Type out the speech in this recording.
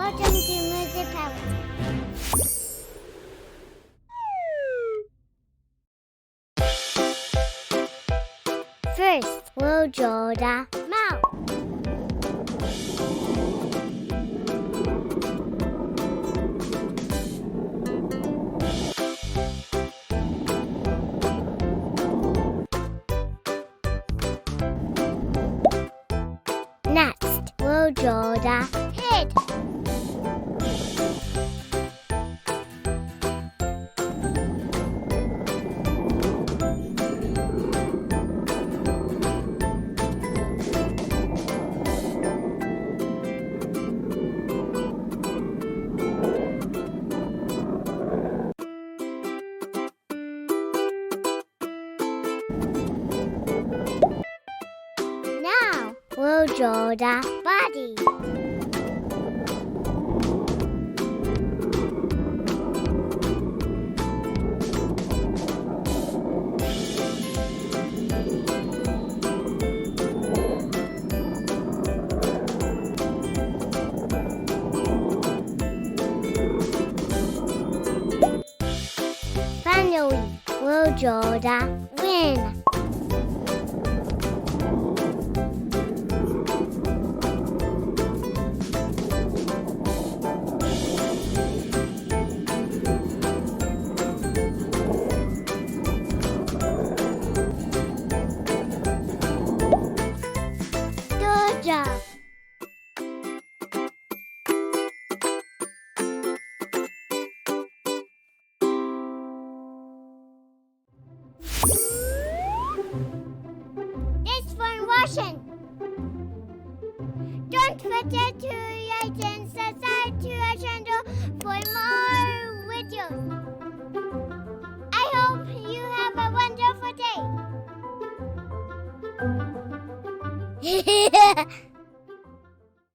Welcome to Music Power. First, we'll draw the mouth. Next, we'll draw the head. Now, we'll draw the body. Finally, we'll draw the wing. Good job. Thanks for watching. Don't forget to like and subscribe to our channel for more videos. I hope you have a wonderful day.